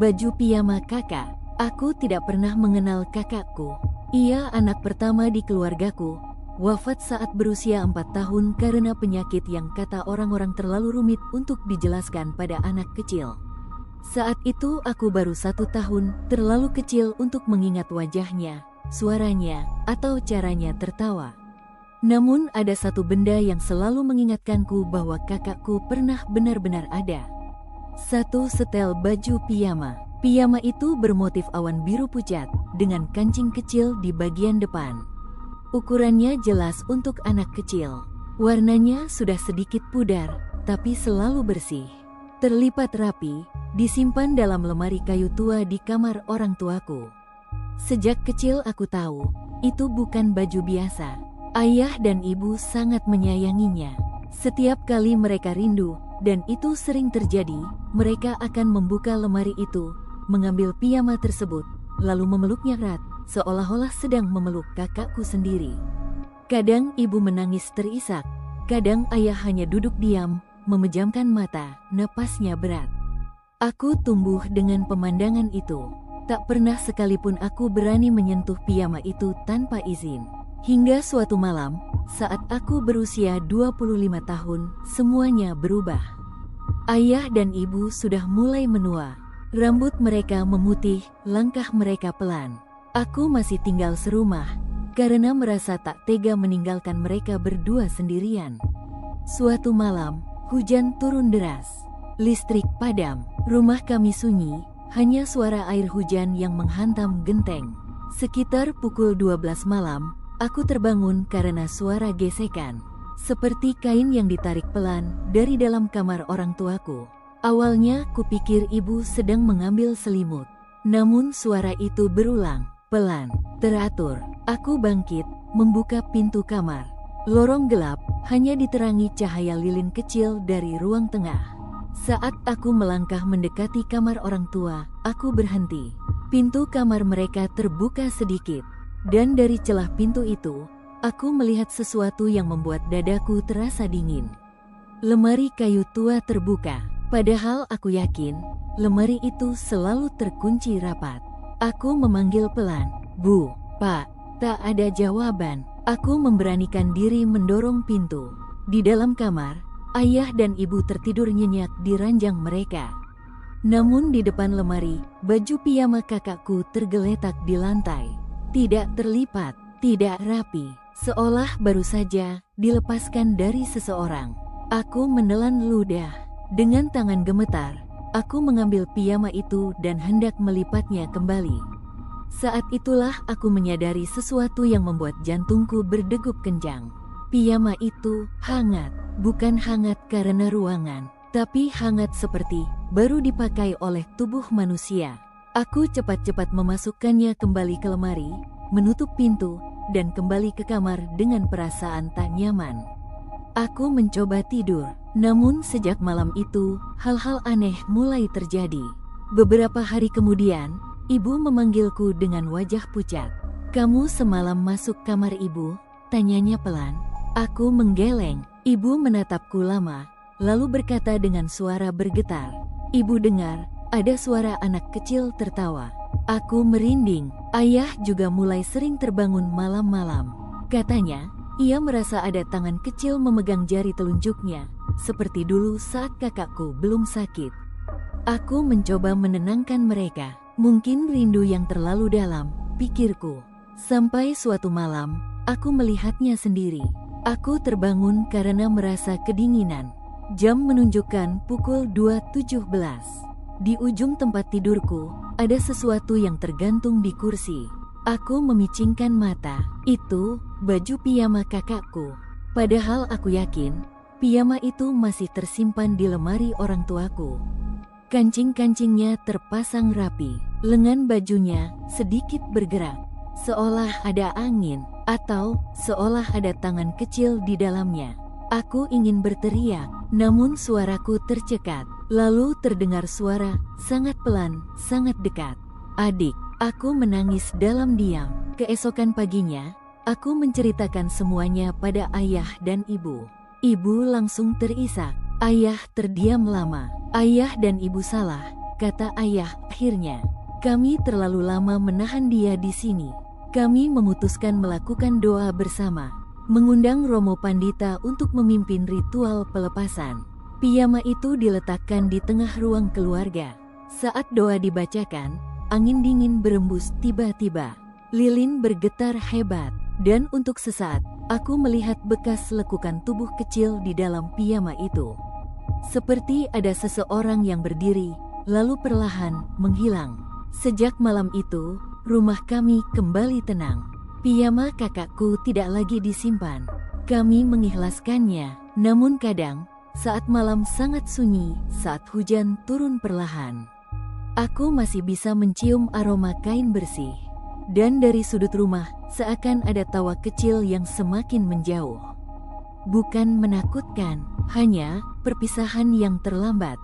Baju piyama kakak. Aku tidak pernah mengenal kakakku. Ia anak pertama di keluargaku. Wafat saat berusia 4 tahun karena penyakit yang kata orang-orang terlalu rumit untuk dijelaskan pada anak kecil. Saat itu aku baru 1 tahun, terlalu kecil untuk mengingat wajahnya, suaranya, atau caranya tertawa. Namun ada satu benda yang selalu mengingatkanku bahwa kakakku pernah benar-benar ada. Satu setel baju piyama. Piyama itu bermotif awan biru pucat, dengan kancing kecil di bagian depan. Ukurannya jelas untuk anak kecil. Warnanya sudah sedikit pudar, tapi selalu bersih. Terlipat rapi, disimpan dalam lemari kayu tua di kamar orang tuaku. Sejak kecil aku tahu, itu bukan baju biasa. Ayah dan ibu sangat menyayanginya. Setiap kali mereka rindu, dan itu sering terjadi, mereka akan membuka lemari itu, mengambil piyama tersebut, lalu memeluknya erat, seolah-olah sedang memeluk kakakku sendiri. Kadang ibu menangis terisak, kadang ayah hanya duduk diam, memejamkan mata, napasnya berat. Aku tumbuh dengan pemandangan itu. Tak pernah sekalipun aku berani menyentuh piyama itu tanpa izin. Hingga suatu malam, saat aku berusia 25 tahun, semuanya berubah. Ayah dan ibu sudah mulai menua. Rambut mereka memutih, langkah mereka pelan. Aku masih tinggal serumah, karena merasa tak tega meninggalkan mereka berdua sendirian. Suatu malam, hujan turun deras. Listrik padam, rumah kami sunyi, hanya suara air hujan yang menghantam genteng. Sekitar pukul 12 malam, aku terbangun karena suara gesekan, seperti kain yang ditarik pelan dari dalam kamar orang tuaku. Awalnya kupikir ibu sedang mengambil selimut, namun suara itu berulang, pelan, teratur. Aku bangkit, membuka pintu kamar. Lorong gelap, hanya diterangi cahaya lilin kecil dari ruang tengah. Saat aku melangkah mendekati kamar orang tua, aku berhenti. Pintu kamar mereka terbuka sedikit. Dan dari celah pintu itu, aku melihat sesuatu yang membuat dadaku terasa dingin. Lemari kayu tua terbuka, padahal aku yakin, lemari itu selalu terkunci rapat. Aku memanggil pelan, "Bu, Pak." Tak ada jawaban. Aku memberanikan diri mendorong pintu. Di dalam kamar, ayah dan ibu tertidur nyenyak di ranjang mereka. Namun di depan lemari, baju piyama kakakku tergeletak di lantai. Tidak terlipat, tidak rapi, seolah baru saja dilepaskan dari seseorang. Aku menelan ludah. Dengan tangan gemetar, aku mengambil piyama itu dan hendak melipatnya kembali. Saat itulah aku menyadari sesuatu yang membuat jantungku berdegup kencang. Piyama itu hangat, bukan hangat karena ruangan, tapi hangat seperti baru dipakai oleh tubuh manusia. Aku cepat-cepat memasukkannya kembali ke lemari, menutup pintu, dan kembali ke kamar dengan perasaan tak nyaman. Aku mencoba tidur, namun sejak malam itu, hal-hal aneh mulai terjadi. Beberapa hari kemudian, ibu memanggilku dengan wajah pucat. "Kamu semalam masuk kamar ibu?" tanyanya pelan. Aku menggeleng. Ibu menatapku lama, lalu berkata dengan suara bergetar, "Ibu dengar, ada suara anak kecil tertawa." Aku merinding. Ayah juga mulai sering terbangun malam-malam. Katanya, ia merasa ada tangan kecil memegang jari telunjuknya, seperti dulu saat kakakku belum sakit. Aku mencoba menenangkan mereka. Mungkin rindu yang terlalu dalam, pikirku. Sampai suatu malam, aku melihatnya sendiri. Aku terbangun karena merasa kedinginan. Jam menunjukkan pukul 2.17. Di ujung tempat tidurku, ada sesuatu yang tergantung di kursi. Aku memicingkan mata. Itu baju piyama kakakku. Padahal aku yakin, piyama itu masih tersimpan di lemari orang tuaku. Kancing-kancingnya terpasang rapi. Lengan bajunya sedikit bergerak, seolah ada angin, atau seolah ada tangan kecil di dalamnya. Aku ingin berteriak, namun suaraku tercekat. Lalu terdengar suara sangat pelan, sangat dekat. "Adik." Aku menangis dalam diam. Keesokan paginya, aku menceritakan semuanya pada ayah dan ibu. Ibu langsung terisak. Ayah terdiam lama. "Ayah dan ibu salah," kata ayah akhirnya. Kami terlalu lama menahan dia di sini. Kami memutuskan melakukan doa bersama, mengundang Romo Pandita untuk memimpin ritual pelepasan. Piyama itu diletakkan di tengah ruang keluarga. Saat doa dibacakan, angin dingin berembus tiba-tiba. Lilin bergetar hebat, dan untuk sesaat, aku melihat bekas lekukan tubuh kecil di dalam piyama itu. Seperti ada seseorang yang berdiri, lalu perlahan menghilang. Sejak malam itu, rumah kami kembali tenang. Piyama kakakku tidak lagi disimpan. Kami mengikhlaskannya, namun kadang, saat malam sangat sunyi, saat hujan turun perlahan, aku masih bisa mencium aroma kain bersih. Dan dari sudut rumah, seakan ada tawa kecil yang semakin menjauh. Bukan menakutkan, hanya perpisahan yang terlambat.